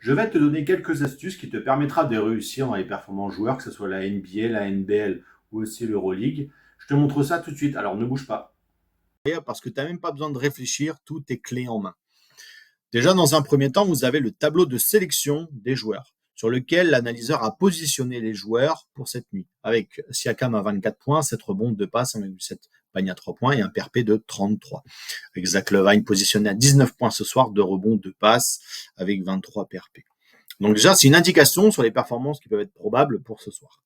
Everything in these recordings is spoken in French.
Je vais te donner quelques astuces qui te permettra de réussir dans les performances joueurs, que ce soit la NBA, la NBL ou aussi l'Euroleague. Je te montre ça tout de suite, alors ne bouge pas. Parce que tu n'as même pas besoin de réfléchir, tout est clé en main. Déjà, dans un premier temps, vous avez le tableau de sélection des joueurs, sur lequel l'analyseur a positionné les joueurs pour cette nuit, avec Siakam à 24 points, 7 rebonds, 2 passes, 1,7 panier à 3 points et un PRP de 33. Avec Zach LaVine positionné à 19 points ce soir, 2 rebonds, 2 passes, avec 23 PRP. Donc déjà, c'est une indication sur les performances qui peuvent être probables pour ce soir.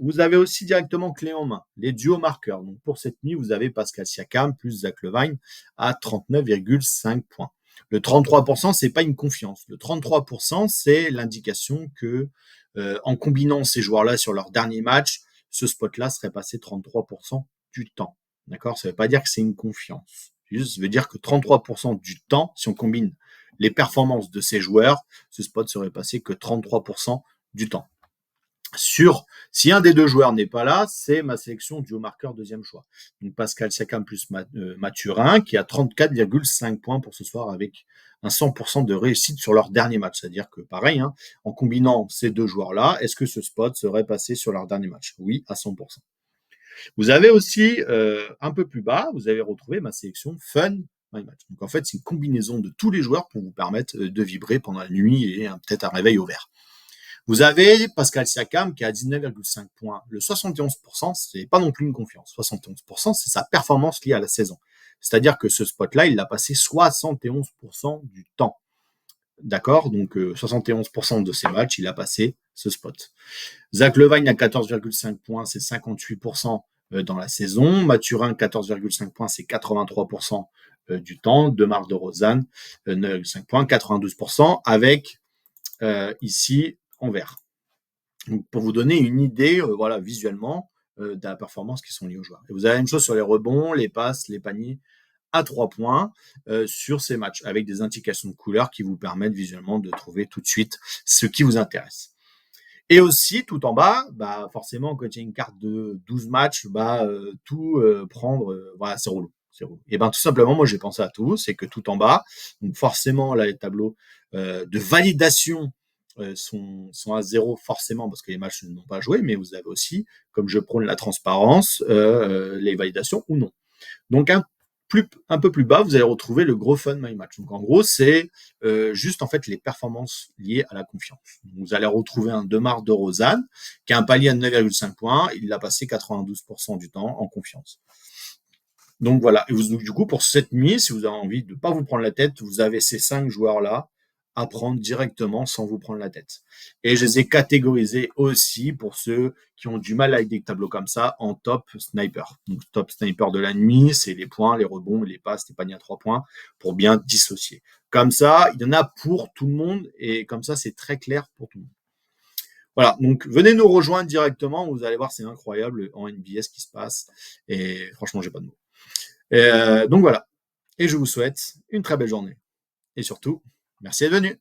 Vous avez aussi directement clé en main les duos marqueurs. Donc pour cette nuit, vous avez Pascal Siakam plus Zach LaVine à 39,5 points. Le 33%, c'est pas une confiance. Le 33%, c'est l'indication que en combinant ces joueurs-là sur leur dernier match, ce spot-là serait passé 33% du temps. D'accord? Ça veut pas dire que c'est une confiance. Ça veut dire que 33% du temps, si on combine les performances de ces joueurs, ce spot serait passé que 33% du temps. Si un des deux joueurs n'est pas là, c'est ma sélection duo marqueur deuxième choix. Donc Pascal Siakam plus Mathurin qui a 34,5 points pour ce soir avec un 100% de réussite sur leur dernier match. C'est-à-dire que pareil, en combinant ces deux joueurs-là, est-ce que ce spot serait passé sur leur dernier match? Oui, à 100%. Vous avez aussi, un peu plus bas, vous avez retrouvé ma sélection Fun My Match. Donc en fait, c'est une combinaison de tous les joueurs pour vous permettre de vibrer pendant la nuit et peut-être un réveil au vert. Vous avez Pascal Siakam qui a 19,5 points. Le 71%, c'est pas non plus une confiance. 71%, c'est sa performance liée à la saison. C'est-à-dire que ce spot-là, il l'a passé 71% du temps. D'accord? Donc, 71% de ses matchs, il a passé ce spot. Zach LaVine a 14,5 points, c'est 58% dans la saison. Mathurin, 14,5 points, c'est 83% du temps. DeMar DeRozan, 9,5 points, 92%, avec ici en vert. Donc, pour vous donner une idée, visuellement, de la performance qui sont liées aux joueurs. Et vous avez la même chose sur les rebonds, les passes, les paniers à 3 points sur ces matchs, avec des indications de couleurs qui vous permettent visuellement de trouver tout de suite ce qui vous intéresse. Et aussi, tout en bas, forcément, quand il y a une carte de 12 matchs, tout prendre, c'est relou. Et tout simplement, moi, j'ai pensé à tout, c'est que tout en bas, donc forcément, là, les tableaux de validation sont à 0 forcément parce que les matchs n'ont pas joué, mais vous avez aussi, comme je prône la transparence, les validations ou non. Donc un peu plus bas, vous allez retrouver le gros fun my match. Donc en gros, c'est juste en fait les performances liées à la confiance. Donc, vous allez retrouver un DeMar DeRozan qui a un palier à 9,5 points. Il l'a passé 92% du temps en confiance. Donc voilà. Et du coup, pour cette nuit, si vous avez envie de ne pas vous prendre la tête, vous avez ces 5 joueurs-là à prendre directement sans vous prendre la tête. Et je les ai catégorisés aussi pour ceux qui ont du mal avec des tableaux comme ça en top sniper. Donc top sniper de la nuit, c'est les points, les rebonds, les passes, les paniers à 3 points pour bien dissocier. Comme ça, il y en a pour tout le monde et comme ça, c'est très clair pour tout le monde. Voilà, donc venez nous rejoindre directement, vous allez voir, c'est incroyable en NBA ce qui se passe et franchement, j'ai pas de mots. Donc voilà, et je vous souhaite une très belle journée et surtout, merci d'être venu.